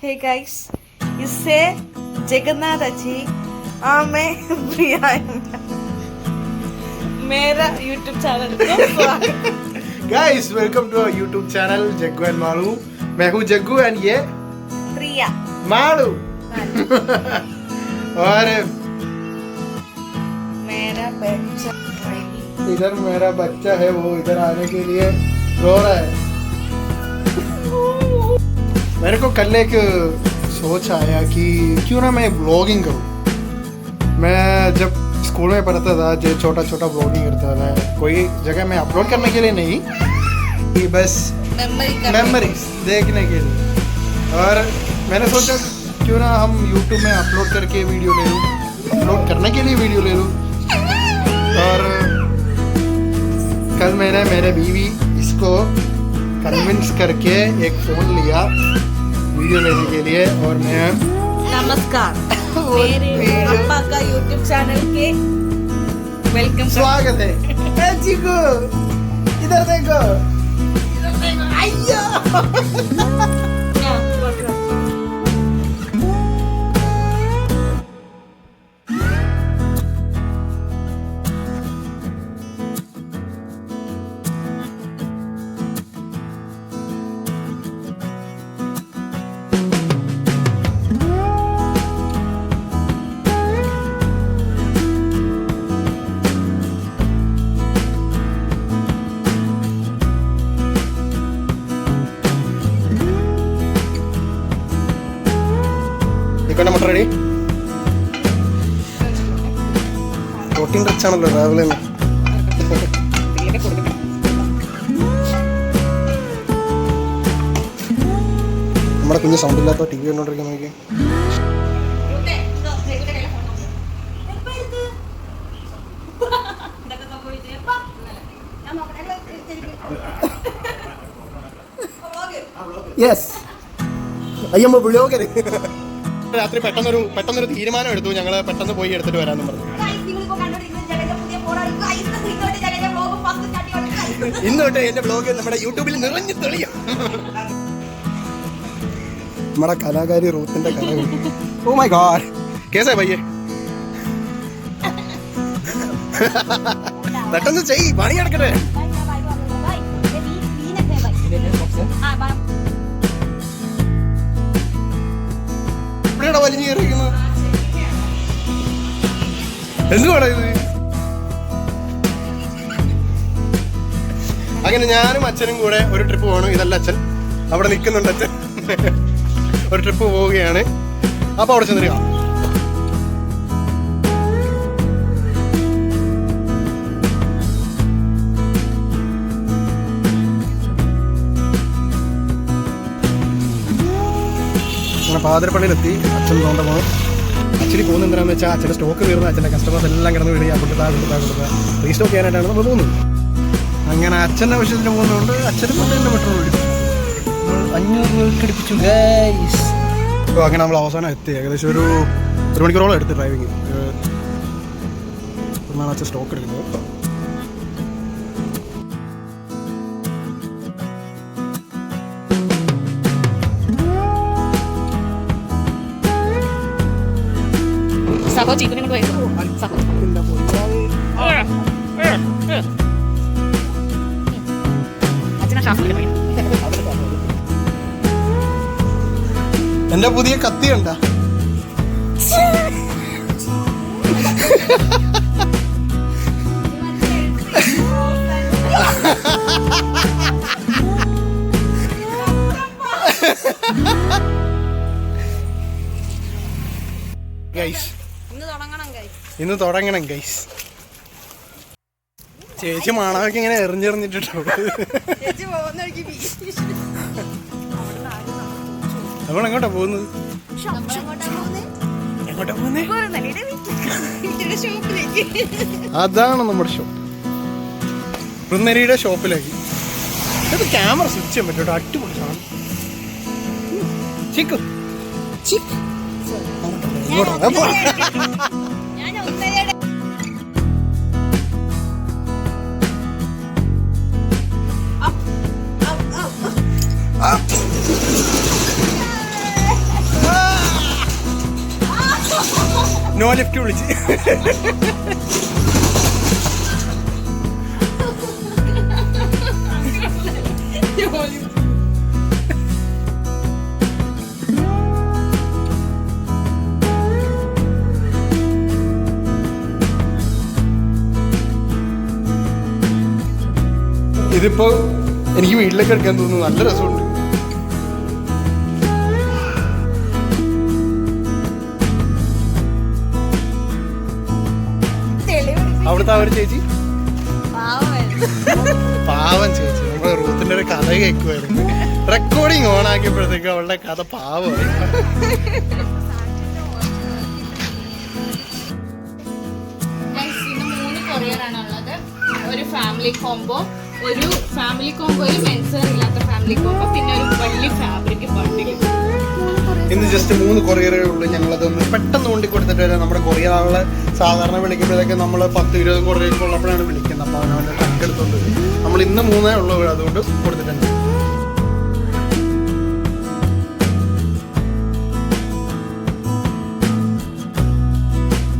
Hey guys, इससे जगन्नाथ जी मैं प्रिया मेरा YouTube चैनल को स्वागत। Guys, welcome to our YouTube channel Jaggu and Malu. मैं हूँ जग्गू एंड ये प्रिया मालू। और मेरा बच्चा इधर मेरा बच्चा है, वो इधर आने के लिए रो रहा है। मेरे को कल एक सोच आया कि क्यों ना मैं व्लॉगिंग करूँ। मैं जब स्कूल में पढ़ता था जो छोटा छोटा व्लॉगिंग करता था, कोई जगह में अपलोड करने के लिए नहीं, कि बस मेमोरीज देखने के लिए। और मैंने सोचा क्यों ना हम YouTube में अपलोड करके वीडियो ले लूँ, अपलोड करने के लिए वीडियो ले लूँ। और कल मैंने मेरे बीवी इसको कन्विंस करके एक फ़ोन लिया वीडियो लेने के लिए। और मैं नमस्कार मेरे पापा का YouTube चैनल के वेलकम स्वागत है। चिकू इधर देखो, इधर देखो, आइयो। മട്ട റെഡി, പ്രോട്ടീൻ റിച്ച് ആണല്ലോ രാവിലെ. നമ്മുടെ കുഞ്ഞ് സൗണ്ട് ഇല്ലാത്ത ടി വി കണ്ടോണ്ടിരിക്കാൻ നോക്കി. യെസ്, അയ്യമ്മ വിളിയോകര്. രാത്രി പെട്ടെന്നൊരു തീരുമാനം എടുത്തു, ഞങ്ങൾ പെട്ടെന്ന് പോയി എടുത്തിട്ട് വരാമെന്ന് പറഞ്ഞു. ഇന്ന് തൊട്ട് എന്റെ ബ്ലോഗ് നമ്മുടെ യൂട്യൂബിൽ നിറഞ്ഞു തെളിയും. നമ്മുടെ കലാകാരി റൂത്തിന്റെ കഥ. ഓ മൈ ഗോഡ്, കേസാ പയ്യെ, പെട്ടെന്ന് ചെയ്യ്, പണി നടക്കട്ടെ. എവിടെയാണോ വലിഞ്ഞു കയറിയിരിക്കുന്നത്? എന്തുവാടാ ഇത്? അങ്ങനെ ഞാനും അച്ഛനും കൂടെ ഒരു ട്രിപ്പ് പോകണം. ഇതല്ല അച്ഛൻ, അവിടെ നിൽക്കുന്നുണ്ട് അച്ഛൻ. ഒരു ട്രിപ്പ് പോവുകയാണ്. അപ്പൊ അവിടെ ചെന്നിരിക്കാം. അങ്ങനെ പാതിരപ്പള്ളിയിലെത്തി. അച്ഛൻ തോണ്ട പോകും. ആക്ച്വലി പോകുന്നത് എന്തിനാണെന്ന് വെച്ചാൽ അച്ഛൻ്റെ സ്റ്റോക്ക് തീർന്ന് അച്ഛൻ്റെ കസ്റ്റമേഴ്സ് എല്ലാം കിടന്ന് വീഴുക, കൊടുക്കുക റീസ്റ്റോക്ക് ചെയ്യാനായിട്ടാണ് നമ്മൾ പോകുന്നത്. അങ്ങനെ അച്ഛൻ്റെ ആവശ്യത്തിന് പോകുന്നതുകൊണ്ട് അച്ഛനും എൻ്റെ പെട്രോൾ ഓടിക്കും. 500 രൂപയ്ക്ക് അടിപ്പിച്ചു ഗൈസ്. അപ്പോൾ അങ്ങനെ നമ്മൾ അവസാനം എത്തി. ഏകദേശം ഒരു മണിക്കൂറോളം എടുത്ത് ഡ്രൈവിങ്. ഒന്നാണ് അച്ഛൻ സ്റ്റോക്ക് എടുക്കുന്നത്. സഹോ ചീക്കുനെ കൊണ്ട് പോയി സഹോ അച്ഛനാ ഷാഫിൽ പോയി. എന്റെ പുതിയ കത്തി കണ്ട? ഇന്ന് തുടങ്ങണം ഗൈസ്. ചേച്ചി മണമൊക്കെ ഇങ്ങനെ എറിഞ്ഞെറിഞ്ഞിട്ടുണ്ടോ? നമ്മൾ എങ്ങോട്ടാ പോകുന്നത്? എങ്ങോട്ടാ പോകുന്നേ? അതാണ് നമ്മുടെ ഷോപ്പ്, മൃന്നരിയുടെ ഷോപ്പിലേക്ക്. ഇത് ക്യാമറ സ്വിച്ച് ചെയ്യാൻ പറ്റും, അടിപൊളി സാധനം. ചിക്കു ചിക്ക് നോ ലിഫ്റ്റ് വിളിച്ച്. ഇതിപ്പോ എനിക്ക് വീട്ടിലേക്ക് എടുക്കാൻ തോന്നുന്നു. നല്ല രസമുണ്ട്. അവിടുത്തെ ആ ഒരു ചേച്ചി പാവം ചേച്ചി, നമ്മുടെ റൂത്തിന്റെ ഒരു കഥ കേൾക്കുമായിരുന്നു. റെക്കോർഡിങ് ഓൺ ആക്കിയപ്പോഴത്തേക്ക് അവളുടെ കഥ പാവമായി. ഒരു ഫാമിലി കോംബോ, ഒരു മെൻസർ ഇല്ലാത്ത ഫാമിലി കോംബോ, പിന്നെ ഒരു വലിയ ഫാബ്രിക് ബണ്ടിൽ. ഇന്ന് ജസ്റ്റ് 3 കൊറിയറേ ഉള്ളൂ. ഞങ്ങളതൊന്ന് പെട്ടെന്ന് കൊണ്ടി കൊടുത്തിട്ട് വരാം. നമ്മുടെ കൊറിയർ ആളെ സാധാരണ വിളിക്കുമ്പോഴേക്ക് നമ്മൾ 10-20 കൊറിയർ ഉള്ളപ്പോഴാണ് വിളിക്കുന്നത്. അപ്പോൾ അവനവൻ്റെ കണക്കെടുത്തോണ്ട് നമ്മൾ ഇന്ന് 3 ഉള്ളൂ, അതുകൊണ്ട് കൊടുത്തിട്ടുണ്ട്.